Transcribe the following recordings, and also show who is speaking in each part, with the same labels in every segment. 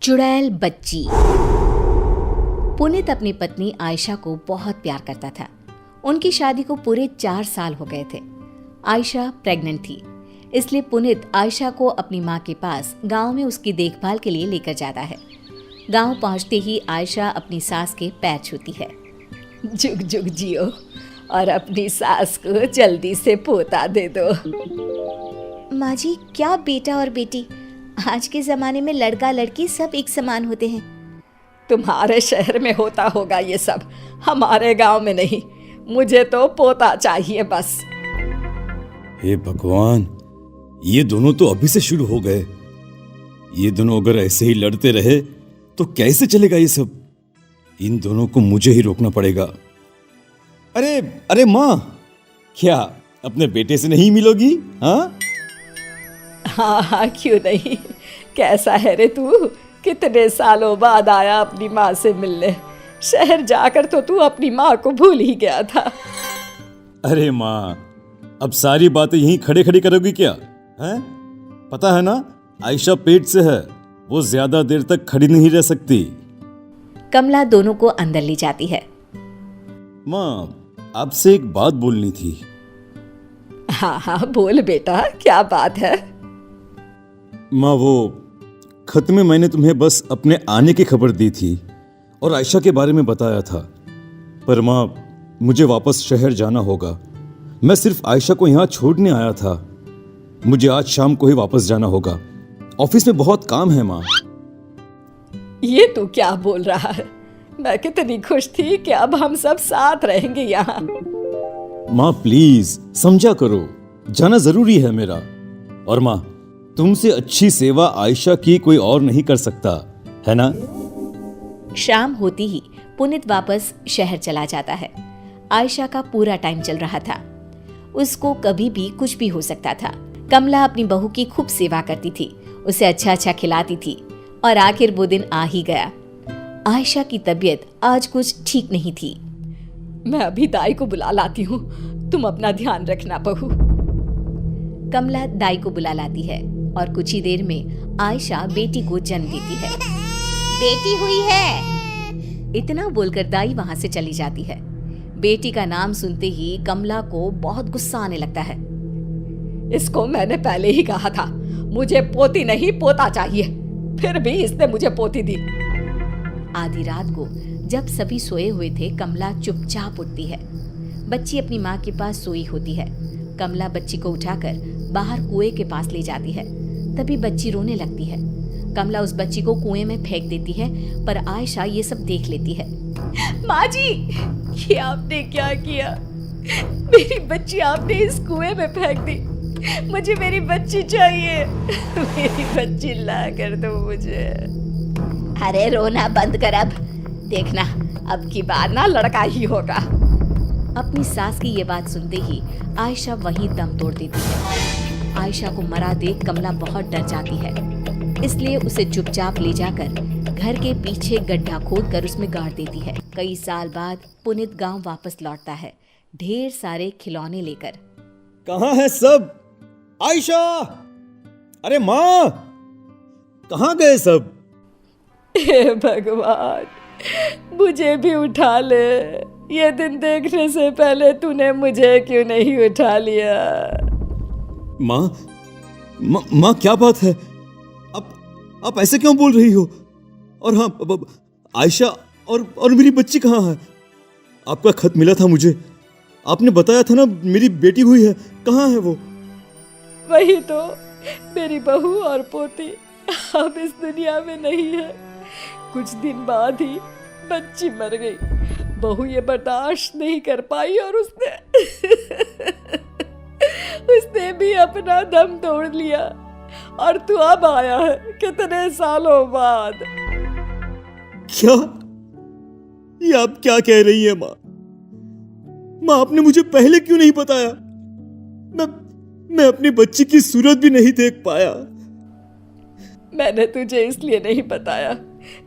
Speaker 1: चुड़ैल बच्ची। पुनीत अपनी पत्नी आयशा को बहुत प्यार करता था। उनकी शादी को पूरे 4 साल हो गए थे। आयशा प्रेग्नेंट थी, इसलिए पुनीत आयशा को अपनी माँ के पास गांव में उसकी देखभाल के लिए लेकर जाता है। गांव पहुंचते ही आयशा अपनी सास के पैर छूती है।
Speaker 2: जुग जुग जियो और अपनी सास को जल्दी से पोता दे दो।
Speaker 1: माँ जी, क्या बेटा और बेटी, आज के जमाने में लड़का लड़की सब एक समान होते हैं।
Speaker 2: तुम्हारे शहर में होता होगा ये सब, हमारे गांव में नहीं। मुझे तो पोता चाहिए बस।
Speaker 3: हे भगवान, ये दोनों तो अभी से शुरू हो गए। ये दोनों अगर ऐसे ही लड़ते रहे तो कैसे चलेगा ये सब। इन दोनों को मुझे ही रोकना पड़ेगा। अरे अरे माँ, क्या अपने बेटे से नहीं मिलोगी? हाँ
Speaker 2: हाँ, क्यों नहीं। कैसा है रे तू? कितने सालों बाद आया अपनी माँ से मिलने। शहर जाकर तो तू अपनी माँ को भूल ही गया था।
Speaker 3: अरे माँ, अब सारी बातें यहीं खड़े खड़ी करोगी क्या? हैं? पता है ना, आयशा पेट से है, वो ज्यादा देर तक खड़ी नहीं रह सकती।
Speaker 1: कमला दोनों को अंदर ले जाती है।
Speaker 3: माँ, आपसे एक बात बोलनी थी।
Speaker 2: हाँ हाँ, बोल बेटा, क्या बात है?
Speaker 3: माँ, वो खत में मैंने तुम्हें बस अपने आने की खबर दी थी और आयशा के बारे में बताया था। पर माँ, मुझे वापस शहर जाना होगा। मैं सिर्फ आयशा को यहाँ छोड़ने आया था। मुझे आज शाम को ही वापस जाना होगा। ऑफिस में बहुत काम है माँ।
Speaker 2: ये तू क्या बोल रहा है? मैं कितनी खुश थी कि अब हम सब साथ रहेंगे यहाँ।
Speaker 3: माँ प्लीज समझा करो, जाना जरूरी है मेरा। और माँ, तुमसे अच्छी सेवा आयशा की कोई और नहीं कर सकता, है ना?
Speaker 1: शाम होती ही पुनीत वापस शहर चला जाता है। आयशा का पूरा टाइम चल रहा था। उसको कभी भी कुछ भी हो सकता था। कमला अपनी बहू की खूब सेवा करती थी, उसे अच्छा अच्छा खिलाती थी और आखिर वो दिन आ ही गया। आयशा की तबीयत आज कुछ ठीक नहीं थी।
Speaker 2: मैं अभी दाई को बुला लाती हूँ, तुम अपना ध्यान रखना बहू।
Speaker 1: कमला दाई को बुला लाती है और कुछ ही देर में आयशा बेटी को जन्म देती है। बेटी हुई है, इतना बोलकर दाई वहां से चली जाती है। बेटी का नाम सुनते ही कमला को बहुत गुस्सा आने लगता है।
Speaker 2: इसको मैंने पहले ही कहा था, मुझे पोती नहीं पोता चाहिए, फिर भी इसने मुझे पोती दी।
Speaker 1: आधी रात को जब सभी सोए हुए थे, कमला चुपचाप उठती है। बच्ची अपनी माँ के पास सोई होती है। कमला बच्ची को उठाकर बाहर कुएं के पास ले जाती है। तभी बच्ची रोने लगती है। कमला उस बच्ची को कुएं में फेंक देती है, पर आयशा ये सब देख लेती है।
Speaker 2: माँ जी, ये आपने क्या किया? मेरी बच्ची आपने इस कुएं में फेंक दी। मुझे मेरी बच्ची चाहिए। मेरी बच्ची ला कर दो मुझे। अरे रोना बंद कर, अब देखना, अब की बार ना लड़का ही होगा।
Speaker 1: अपनी सास की ये बात सुनते ही आयशा वहीं दम तोड़ देती है। आयशा को मरा देख कमला बहुत डर जाती है, इसलिए उसे चुपचाप ले जाकर घर के पीछे गड्ढा खोदकर उसमें गाड़ देती है। कई साल बाद पुनीत गांव वापस लौटता है, ढेर सारे खिलौने लेकर।
Speaker 3: कहाँ है सब? आयशा! अरे माँ, कहाँ गए सब?
Speaker 2: हे भगवान, मुझे भी उठा ले। ये दिन देखने से पहले तूने मुझे क्यों नहीं उठा लिया?
Speaker 3: माँ, क्या बात है? आप ऐसे क्यों बोल रही हो? और हाँ, आयशा और मेरी बच्ची कहाँ है? आपका खत मिला था मुझे, आपने बताया था ना मेरी बेटी हुई है। कहाँ है वो?
Speaker 2: वही तो, मेरी बहू और पोती अब इस दुनिया में नहीं है। कुछ दिन बाद ही बच्ची मर गई। बहू ये बर्दाश्त नहीं कर पाई और उसने भी अपना दम तोड़ लिया। और तू अब आया है कितने सालों बाद।
Speaker 3: क्या? ये आप क्या कह रही है माँ? माँ, आपने मुझे पहले क्यों नहीं बताया? मैं अपनी बच्ची की सूरत भी नहीं देख पाया।
Speaker 2: मैंने तुझे इसलिए नहीं बताया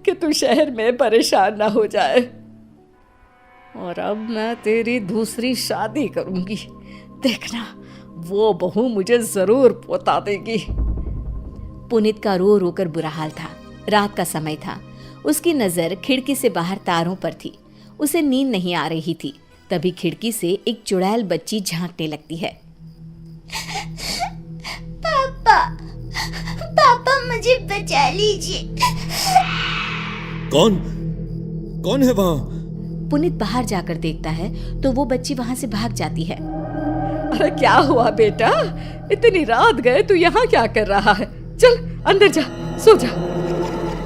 Speaker 2: कि तू शहर में परेशान ना हो जाए। और अब मैं तेरी दूसरी शादी करूंगी, देखना, वो बहू मुझे जरूर पोता देगी।
Speaker 1: पुनीत का रो रो कर बुरा हाल था। रात का समय था। उसकी नजर खिड़की से बाहर तारों पर थी। उसे नींद नहीं आ रही थी। तभी खिड़की से एक चुड़ैल बच्ची झांकने लगती है।
Speaker 4: पापा, पापा मुझे बचा लीजिए।
Speaker 3: कौन है वहाँ?
Speaker 1: पुनीत बाहर जाकर देखता है तो वो बच्ची वहां से भाग जाती है।
Speaker 2: अरे क्या हुआ बेटा, इतनी रात गए तू यहाँ क्या कर रहा है? चल अंदर जा, सो जा।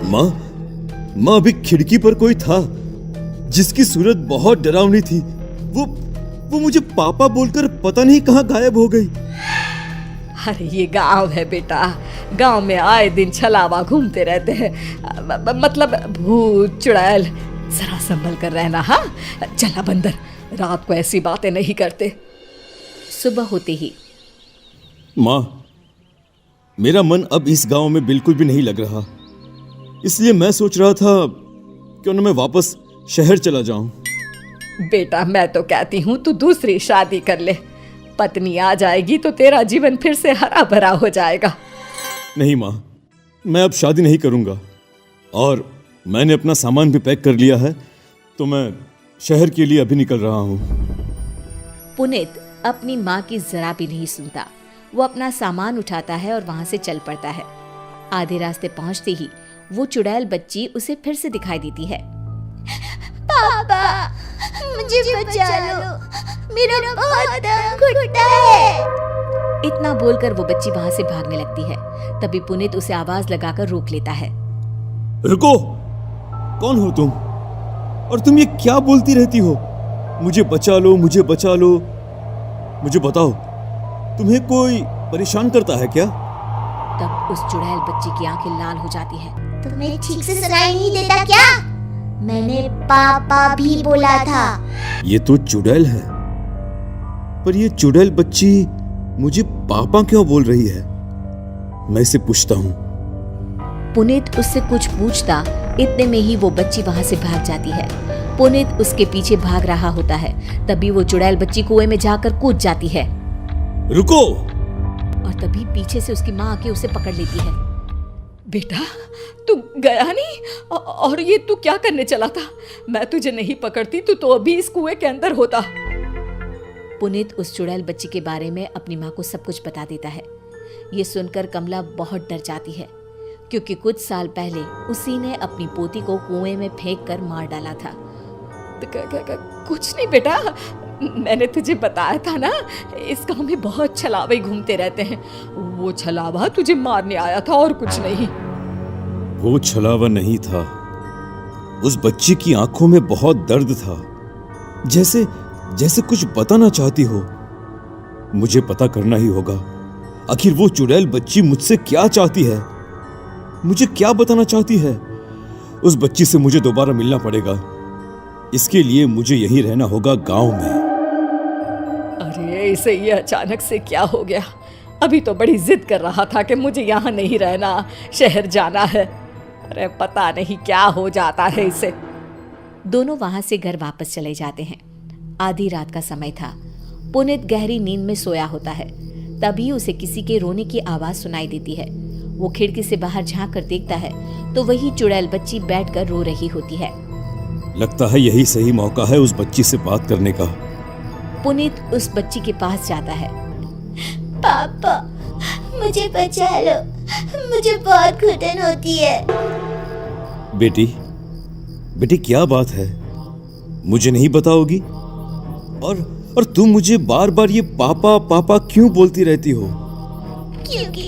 Speaker 3: माँ अभी खिड़की पर कोई था जिसकी सूरत बहुत डरावनी थी। वो मुझे पापा बोलकर पता नहीं कहाँ गायब हो गई।
Speaker 2: अरे ये गांव है बेटा, गांव में आए दिन छलावा घूमते रहते हैं, मतलब भूत चुड़ैल। जरा संभल कर रहना। हाँ चला बंदर, रात को ऐसी बातें नहीं करते।
Speaker 1: सुबह होते ही
Speaker 3: माँ, मेरा मन अब इस गांव में बिल्कुल भी नहीं लग रहा, इसलिए मैं सोच रहा था क्यों न मैं वापस शहर चला जाऊं।
Speaker 2: बेटा मैं तो कहती हूँ तू दूसरी शादी कर ले, पत्नी आ जाएगी तो तेरा जीवन फिर से हरा भरा हो जाएगा।
Speaker 3: नहीं माँ, मैं अब शादी नहीं करूंगा और मैंने अपना सामान भी पैक कर लिया है, तो मैं शहर के लिए अभी निकल रहा हूँ।
Speaker 1: पुनीत अपनी माँ की जरा भी नहीं सुनता। वो अपना सामान उठाता है और वहां से चल पड़ता है। आधे रास्ते पहुंचते ही वो चुड़ैल बच्ची उसे फिर से दिखाई देती है।
Speaker 4: पापा मुझे बचा लो, मेरा बहुत दम घुटता है।
Speaker 1: इतना बोलकर वो बच्ची वहां से भागने लगती है। तभी पुनीत उसे आवाज लगाकर रोक लेता है।
Speaker 3: रुको, कौन हो तुम और तुम ये क्या बोलती रहती हो? मुझे बचा लो, मुझे बचा लो। मुझे बताओ, तुम्हें कोई परेशान करता है क्या?
Speaker 1: तब उस चुड़ैल बच्ची की आंखें लाल हो जाती है।
Speaker 4: तुम्हें ठीक से सुनाई नहीं देता क्या? मैंने पापा भी बोला था।
Speaker 3: ये तो चुड़ैल है, पर ये चुड़ैल बच्ची मुझे पापा क्यों बोल रही है? मैं इसे पूछता हूँ।
Speaker 1: पुनीत उससे कुछ पूछता, इतने में ही वो बच्ची वहां से भाग जाती है। पुनीत उसके पीछे भाग रहा होता है। तभी वो चुड़ैल बच्ची कुएं में जाकर कूद जाती है।
Speaker 3: रुको!
Speaker 1: और तभी पीछे से उसकी माँ आके उसे पकड़ लेती है।
Speaker 2: बेटा तू गया नहीं, और ये तू क्या करने चला था? मैं तुझे नहीं पकड़ती तो अभी इस कुएं के अंदर होता।
Speaker 1: पुनीत उस चुड़ैल बच्ची के बारे में अपनी माँ को सब कुछ बता देता है। ये सुनकर कमला बहुत डर जाती है, क्योंकि कुछ साल पहले उसी ने अपनी पोती को कुएं में फेंक कर मार डाला था।
Speaker 2: कुछ नहीं बेटा, मैंने तुझे बताया था ना, इस गांव में बहुत छलावे घूमते रहते हैं। वो छलावा तुझे मारने आया था और कुछ नहीं।
Speaker 3: वो छलावा नहीं था, उस बच्ची की आंखों में बहुत दर्द था, जैसे कुछ बताना चाहती हो। मुझे पता करना ही होगा, आखिर वो चुड़ैल बच्ची मुझसे क्या चाहती है, मुझे क्या बताना चाहती है। उस बच्ची से मुझे दोबारा मिलना पड़ेगा। इसके लिए मुझे यहीं रहना होगा गांव में।
Speaker 2: अरे इसे ये अचानक से क्या हो गया? अभी तो बड़ी जिद कर रहा था कि मुझे यहाँ नहीं रहना, शहर जाना है। अरे पता नहीं क्या हो जाता है इसे।
Speaker 1: दोनों वहां से घर वापस चले जाते हैं। आधी रात का समय था। पुनीत गहरी नींद में सोया होता है। तभी उसे किसी के रोने की आवाज सुनाई देती है। वो खिड़की से बाहर झांक कर देखता है तो वही चुड़ैल बच्ची बैठकर रो रही होती है।
Speaker 3: लगता है यही सही मौका है उस बच्ची से बात करने का।
Speaker 1: पुनीत उस बच्ची के पास जाता है।
Speaker 4: पापा मुझे बचा लो, मुझे बहुत घुटन होती है।
Speaker 3: बेटी क्या बात है, मुझे नहीं बताओगी? और तुम मुझे बार बार ये पापा पापा क्यों बोलती रहती हो?
Speaker 4: क्योंकि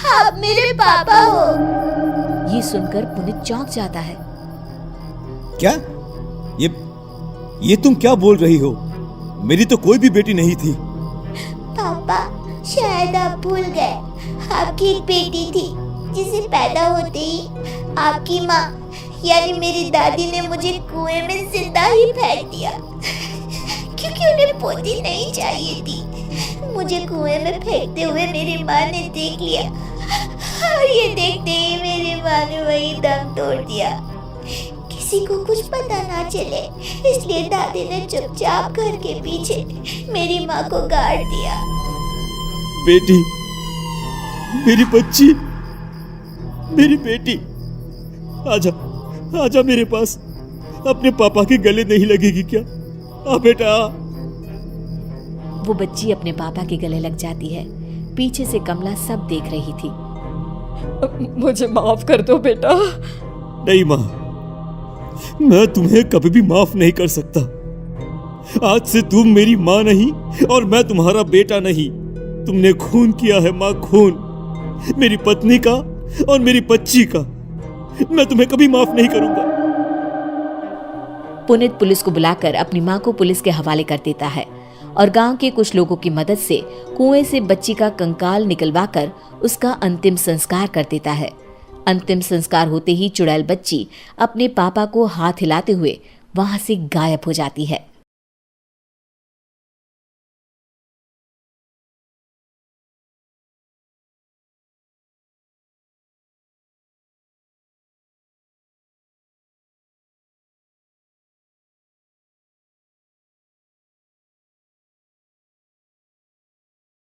Speaker 4: आप मेरे पापा हो।
Speaker 1: ये सुनकर पुनीत चौंक जाता है।
Speaker 3: क्या? ये तुम क्या बोल रही हो? मेरी तो कोई भी बेटी नहीं थी।
Speaker 4: पापा शायद आप भूल गए, आपकी एक बेटी थी जिसे पैदा होते ही आपकी माँ यानी मेरी दादी ने मुझे कुएं में जिंदा ही फेंक दिया, क्योंकि उन्हें पोती नहीं चाहिए थी। मुझे कुएं में फेंकते हुए मेरी माँ ने देख लिया और ये देखते ही मेरी माँ ने वही दम तोड़ दिया। किसी को कुछ पता ना चले इसलिए दादी ने चुपचाप घर के पीछे मेरी माँ को गाड़ दिया।
Speaker 3: बेटी, मेरी बच्ची, मेरी बेटी, आजा, आजा मेरे पास। अपने पापा के गले नहीं लगेगी क्या? आ बेटा आ।
Speaker 1: वो बच्ची अपने पापा के गले लग जाती है। पीछे से कमला सब देख रही थी।
Speaker 2: मुझे माफ कर दो बेटा।
Speaker 3: नहीं माँ, मैं तुम्हें कभी भी माफ नहीं कर सकता। आज से तुम मेरी माँ नहीं और मैं तुम्हारा बेटा नहीं। तुमने खून किया है माँ, खून, मेरी पत्नी का और मेरी बच्ची का। मैं तुम्हें कभी माफ नहीं करूंगा।
Speaker 1: पुनीत पुलिस को बुलाकर अपनी मां को पुलिस के हवाले कर देता है और गांव के कुछ लोगों की मदद से कुएं से बच्ची का कंकाल निकलवाकर उसका अंतिम संस्कार कर देता है। अंतिम संस्कार होते ही चुड़ैल बच्ची अपने पापा को हाथ हिलाते हुए वहां से गायब हो जाती है।